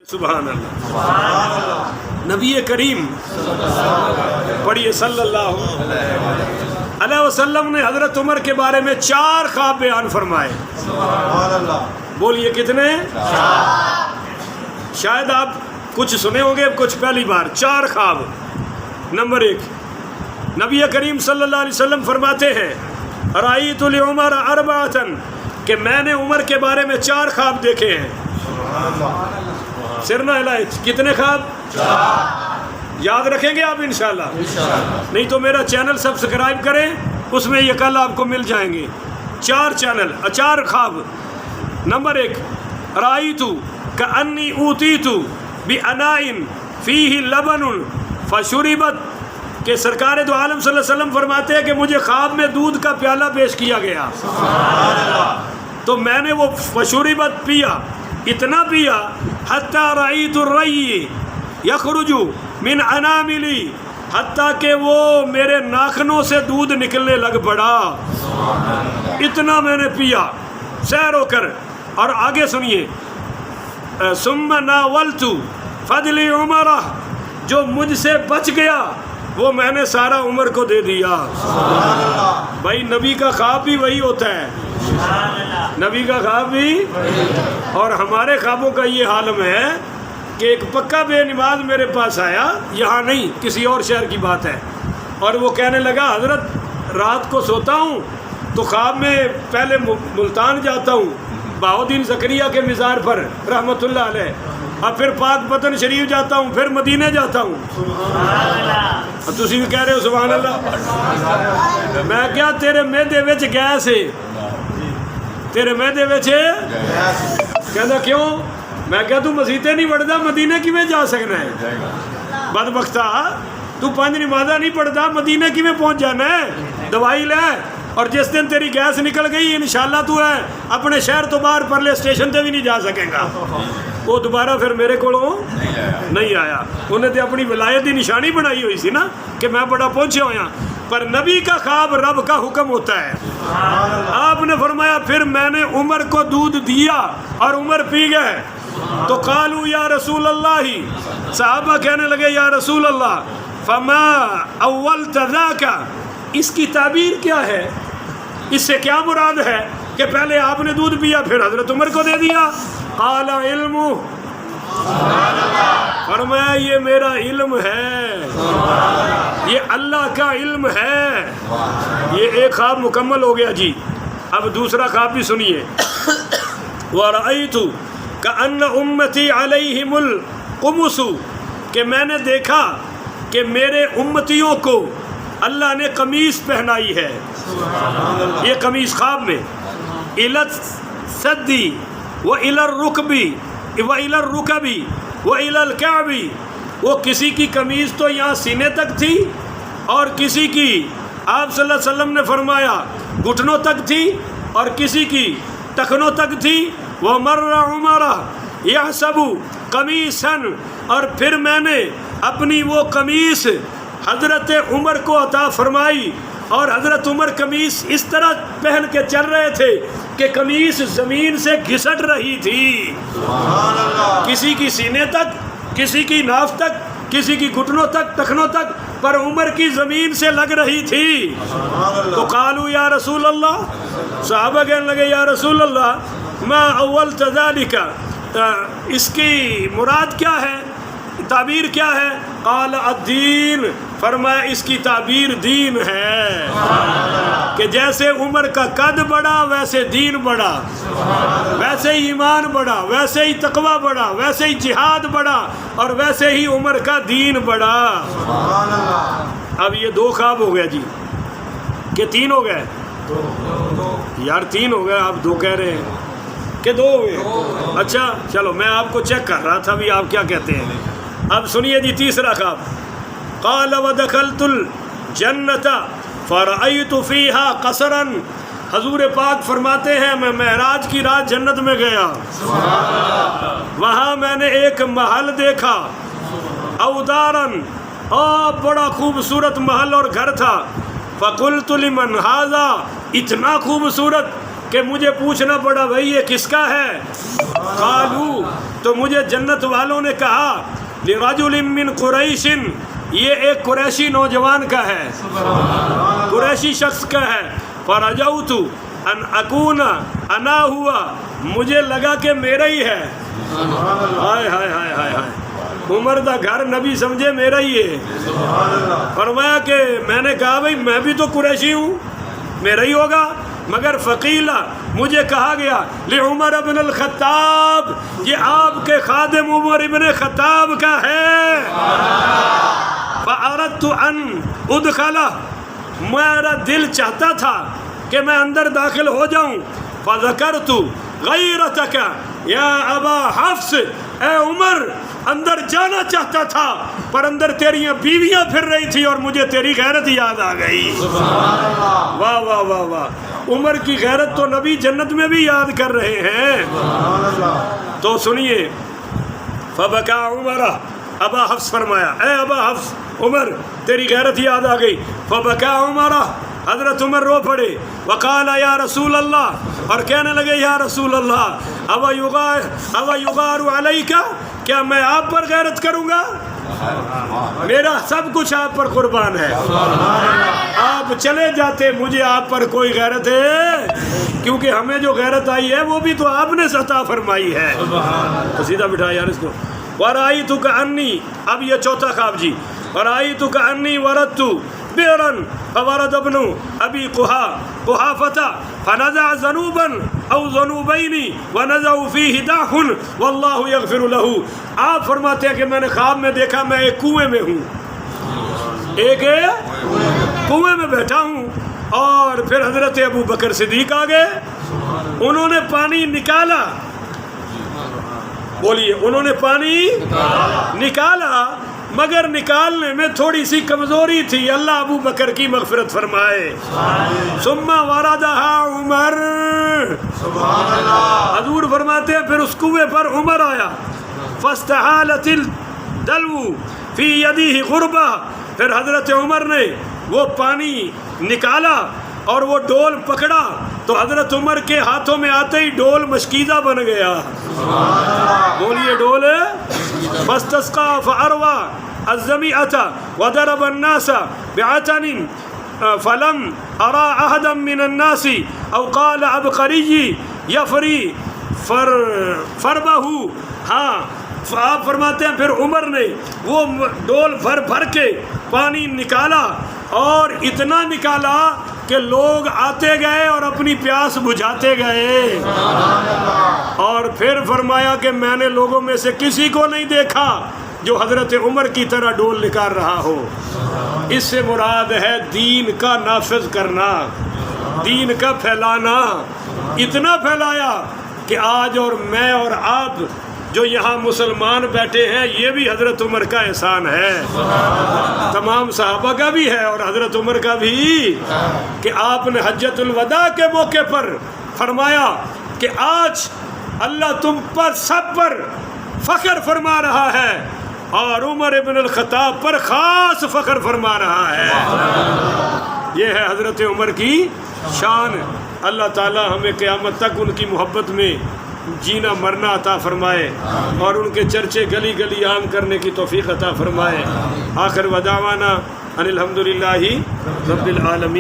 سبحان اللہ نبی کریم پڑھیے صلی اللہ علیہ وسلم نے حضرت عمر کے بارے میں 4 خواب بیان فرمائے. بولیے کتنے؟ شاید آپ کچھ سنے ہوں گے کچھ پہلی بار. 4 خواب. نمبر 1، نبی کریم صلی اللہ علیہ وسلم فرماتے ہیں رأیت لعمر 4 کہ میں نے عمر کے بارے میں 4 خواب دیکھے ہیں. سرنا الائچ کتنے خواب؟ 4. یاد رکھیں گے آپ انشاءاللہ؟ نہیں تو میرا چینل سبسکرائب کریں، اس میں یہ کل آپ کو مل جائیں گے. 4 چینل 4 خواب. نمبر 1، رأیت کأنی اوتیت باناء فیہ لبن فشربت، کہ سرکار دو عالم صلی اللہ علیہ وسلم فرماتے ہیں کہ مجھے خواب میں دودھ کا پیالہ پیش کیا گیا تو میں نے وہ فشربت پیا، اتنا پیا حتی رأیت الری یخرج من اناملی، حتیٰ کہ وہ میرے ناخنوں سے دودھ نکلنے لگ پڑا. اتنا میں نے پیا سیر ہو کر. اور آگے سنیے، ثم ناولت فضل عمر، جو مجھ سے بچ گیا وہ میں نے سارا عمر کو دے دیا. بھائی نبی کا خواب بھی وہی ہوتا ہے، نبی کا خواب بھی. اور ہمارے خوابوں کا یہ عالم ہے کہ ایک پکا بے نماز میرے پاس آیا، یہاں نہیں کسی اور شہر کی بات ہے، اور وہ کہنے لگا حضرت رات کو سوتا ہوں تو خواب میں پہلے ملتان جاتا ہوں بہاؤدین زکریا کے مزار پر رحمۃ اللہ علیہ، اور پھر پاک پتن شریف جاتا ہوں، پھر مدینہ جاتا ہوں. تسی بھی کہہ رہے ہو سبحان اللہ. میں کیا تیرے میدے وچ گیس ہے، تیرے میدے وچ کہندا کیوں؟ میں کیا تو مسیطے نہیں پڑھتا مدینہ کیویں جا سکنا ہے؟ بدبختہ تو 5 نمازاں نہیں پڑھتا مدینہ کیویں پہنچ جانا ہے؟ دوائی لے، اور جس دن تیری گیس نکل گئی انشاءاللہ تو ہے اپنے شہر تو باہر پرلے اسٹیشن تے بھی نہیں جا سکے گا. وہ دوبارہ پھر میرے کو نہیں آیا. انہیں تو اپنی ولایت کی نشانی بنائی ہوئی سی نا کہ میں بڑا پہنچے ہویا. پر نبی کا خواب رب کا حکم ہوتا ہے. آپ نے فرمایا پھر میں نے عمر کو دودھ دیا اور عمر پی گئے. تو قالوا یا رسول اللہ، صحابہ کہنے لگے یا رسول اللہ فما اولت ذاک، اس کی تعبیر کیا ہے، اس سے کیا مراد ہے کہ پہلے آپ نے دودھ پیا پھر حضرت عمر کو دے دیا؟ قال علم، فرمایا یہ میرا علم ہے، یہ اللہ کا علم ہے. یہ ایک خواب مکمل ہو گیا جی. اب دوسرا خواب بھی سنیے. وَرَأَيْتُ كَأَنَّ أُمَّتِي عَلَيْهِمُ الْقُمُسُ، کہ میں نے دیکھا کہ میرے امتیوں کو اللہ نے قمیص پہنائی ہے. یہ قمیص خواب میں إِلَى الثَّدِّ وَإِلَى الرُّكْبِ وَإِلَى الرُّكَبِ وَإِلَى الْكَعْبِ، وہ کسی کی قمیص تو یہاں سینے تک تھی اور کسی کی آپ صلی اللہ علیہ وسلم نے فرمایا گھٹنوں تک تھی اور کسی کی ٹخنوں تک تھی. وَمَرَّ عُمَرَ يَحْسَبُ قَمِيصًا، اور پھر میں نے اپنی وہ قمیص حضرت عمر کو عطا فرمائی، اور حضرت عمر قمیص اس طرح پہن کے چل رہے تھے کہ قمیص زمین سے گھسٹ رہی تھی. کسی کی سینے تک، کسی کی ناف تک، کسی کی گھٹنوں تک، ٹخنوں تک، پر عمر کی زمین سے لگ رہی تھی. تو قالوا یا رسول اللہ، صحابہ کہنے لگے یا رسول اللہ ما اولت ذالک، اس کی مراد کیا ہے، تعبیر کیا ہے؟ قال الدین، فرمایا اس کی تعبیر دین ہے، کہ جیسے عمر کا قد بڑھا ویسے دین بڑھا، ویسے ہی ایمان بڑھا، ویسے ہی تقوی بڑھا، ویسے ہی جہاد بڑھا، اور ویسے ہی عمر کا دین بڑھا. اب یہ 2 خواب ہو گئے جی، کہ 3 ہو گئے؟ یار 3 ہو گئے، آپ 2 کہہ رہے ہیں کہ 2 ہو گئے. اچھا چلو میں آپ کو چیک کر رہا تھا بھی آپ کیا کہتے ہیں. اب سنیے جی تیسرا خواب. قال ودخلت الجنت فرأيت فيها قصرا، حضور پاک فرماتے ہیں میں معراج کی رات جنت میں گیا، وہاں میں نے ایک محل دیکھا، او دارا، بڑا خوبصورت محل اور گھر تھا. فقلت لمن هذا، اتنا خوبصورت کہ مجھے پوچھنا پڑا بھائی یہ کس کا ہے؟ قالو، تو مجھے جنت والوں نے کہا لرجل من قریش، یہ ایک قریشی نوجوان کا ہے، قریشی شخص کا ہے۔ فرجوت ان اکون انا ہوا، مجھے لگا کہ میرا ہی ہے۔ ہائے ہائے ہائے ہائے ہائے، عمر دا گھر نبی سمجھے میرا ہی ہے۔ فرمایا کہ میں نے کہا بھائی میں بھی تو قریشی ہوں، میرا ہی ہوگا، مگر فقیلہ، مجھے کہا گیا لعمر ابن الخطاب، یہ آپ کے خادم عمر ابن خطاب کا ہے۔ فأردت ان ادخلہ، میرا دل چاہتا تھا کہ میں اندر داخل ہو جاؤں۔ فذکرت غیرتک یا ابا حفص، اے عمر اندر جانا چاہتا تھا پر اندر تیری بیویاں پھر رہی تھی اور مجھے تیری غیرت یاد آ گئی۔ واہ واہ واہ واہ، عمر کی غیرت تو نبی جنت میں بھی یاد کر رہے ہیں۔ تو سنیے، فبکا عمر، ابا حفص فرمایا اے ابا حفص، عمر تیری غیرت یاد آ گئی۔ فبکا عمر، حضرت عمر رو پڑے۔ وقال یا رسول اللہ، اور کہنے لگے یا رسول اللہ، اوا یغار علیک، کیا میں آپ پر غیرت کروں گا؟ میرا سب کچھ آپ پر قربان ہے، آپ چلے جاتے مجھے آپ پر کوئی غیرت ہے؟ کیونکہ ہمیں جو غیرت آئی ہے وہ بھی تو آپ نے عطا فرمائی ہے۔ تو سیدھا بٹھا یار اس کو۔ وَرَأَيْتُ كَأَنِّي، اب یہ چوتھا خواب جی، وَرَأَيْتُ كَأَنِّي وَرَدْتُ بئرا فورد ابن ابی قحافة فنزع ذنوبا او ذنوبین ونزع فیہ داح واللہ یغفر لہ۔ آپ فرماتے ہیں کہ میں نے خواب میں دیکھا میں ایک کنویں میں ہوں، ایک کنویں میں بیٹھا ہوں، اور پھر حضرت ابو بکر صدیق آ گئے، انہوں نے پانی نکالا، بولیے انہوں نے پانی نکالا، مگر نکالنے میں تھوڑی سی کمزوری تھی، اللہ ابو بکر کی مغفرت فرمائے۔ ثم وردہا عمر، حضور فرماتے ہیں پھر اس کنویں پر عمر آیا، فاستحالت الدلو فی یدہ غربہ، پھر حضرت عمر نے وہ پانی نکالا اور وہ ڈول پکڑا تو حضرت عمر کے ہاتھوں میں آتے ہی ڈول مشکیزہ بن گیا، بولیے ڈول۔ فاستسقى فأروى الزمیعة وضرب الناس بعتن فلم أرى أحدا من الناس أو قال عبقری یفری فربہ۔ ہاں آپ فرماتے ہیں پھر عمر نے وہ ڈول بھر بھر کے پانی نکالا، اور اتنا نکالا کہ لوگ آتے گئے اور اپنی پیاس بجھاتے گئے، اور پھر فرمایا کہ میں نے لوگوں میں سے کسی کو نہیں دیکھا جو حضرت عمر کی طرح ڈول نکال رہا ہو۔ اس سے مراد ہے دین کا نافذ کرنا، دین کا پھیلانا، اتنا پھیلایا کہ آج اور میں اور آپ جو یہاں مسلمان بیٹھے ہیں یہ بھی حضرت عمر کا احسان ہے، تمام صحابہ کا بھی ہے اور حضرت عمر کا بھی، کہ آپ نے حجۃ الوداع کے موقع پر فرمایا کہ آج اللہ تم پر سب پر فخر فرما رہا ہے، اور عمر ابن الخطاب پر خاص فخر فرما رہا ہے۔ یہ ہے حضرت عمر کی شان۔ اللہ تعالی ہمیں قیامت تک ان کی محبت میں جینا مرنا عطا فرمائے، اور ان کے چرچے گلی گلی عام کرنے کی توفیق عطا فرمائے۔ آخر ودعوانا ان الحمدللہ رب العالمین۔